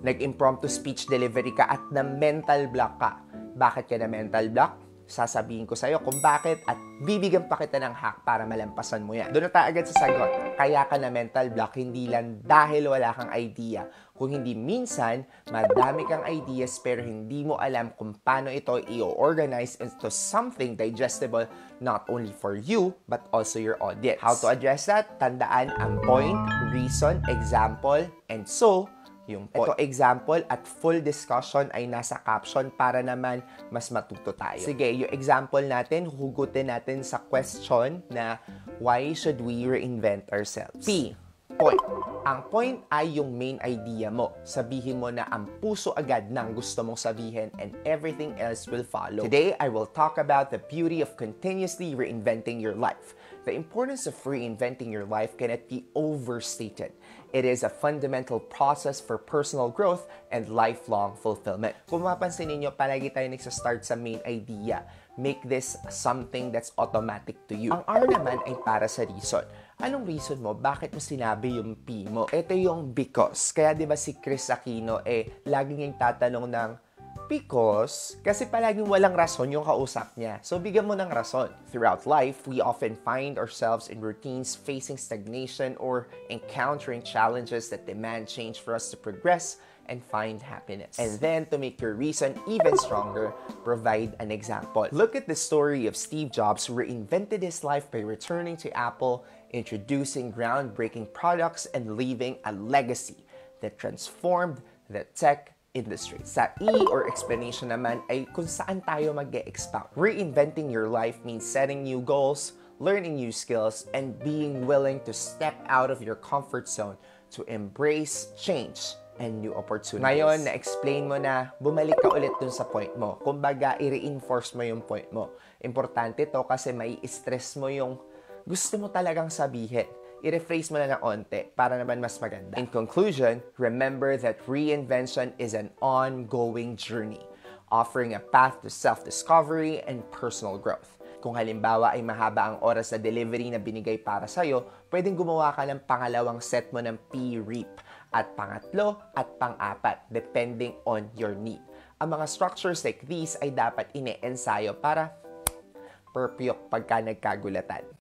nag-impromptu speech delivery ka at na mental block ka. Bakit ka na mental block? Sasabihin ko sa'yo kung bakit at bibigyan pa kita ng hack para malampasan mo yan. Doon na tayo agad sa sagot. Kaya ka na mental block, hindi lang dahil wala kang idea. Kung hindi minsan, madami kang ideas pero hindi mo alam kung paano ito i-organize into something digestible not only for you but also your audience. How to address that? Tandaan ang point, reason, example, and so, yung point. Ito example at full discussion ay nasa caption para naman mas matuto tayo. Sige, yung example natin, hugutin natin sa question na why should we reinvent ourselves? P. Point. Ang point ay yung main idea mo. Sabihin mo na ang puso agad ng gusto mong sabihin and everything else will follow. Today, I will talk about the beauty of continuously reinventing your life. The importance of reinventing your life cannot be overstated. It is a fundamental process for personal growth and lifelong fulfillment. Kung mapansin ninyo, palagi tayo nagsastart sa main idea. Make this something that's automatic to you. Ang R naman ay para sa reason. Anong reason mo? Bakit mo sinabi yung P mo? Ito yung because. Kaya di ba si Chris Aquino laging yung tatanong ng because, kasi palaging walang rason yung kausap niya. So, bigyan mo ng rason. Throughout life, we often find ourselves in routines, facing stagnation, or encountering challenges that demand change for us to progress and find happiness. And then, to make your reason even stronger, provide an example. Look at the story of Steve Jobs, who reinvented his life by returning to Apple, introducing groundbreaking products, and leaving a legacy that transformed the tech industry. Sa E or explanation naman ay kung saan tayo mag-e-expound. Reinventing your life means setting new goals, learning new skills, and being willing to step out of your comfort zone to embrace change and new opportunities. Ngayon, na-explain mo na, bumalik ka ulit dun sa point mo. Kumbaga, i-reinforce mo yung point mo. Importante to kasi may stress mo yung gusto mo talagang sabihin. I-rephrase mo na ng onte para naman mas maganda. In conclusion, remember that reinvention is an ongoing journey, offering a path to self-discovery and personal growth. Kung halimbawa ay mahaba ang oras sa delivery na binigay para sa'yo, pwedeng gumawa ka ng pangalawang set mo ng P-REAP at pangatlo at pang-apat, depending on your need. Ang mga structures like these ay dapat ine-ensayo para perfect pagka nagkagulatan.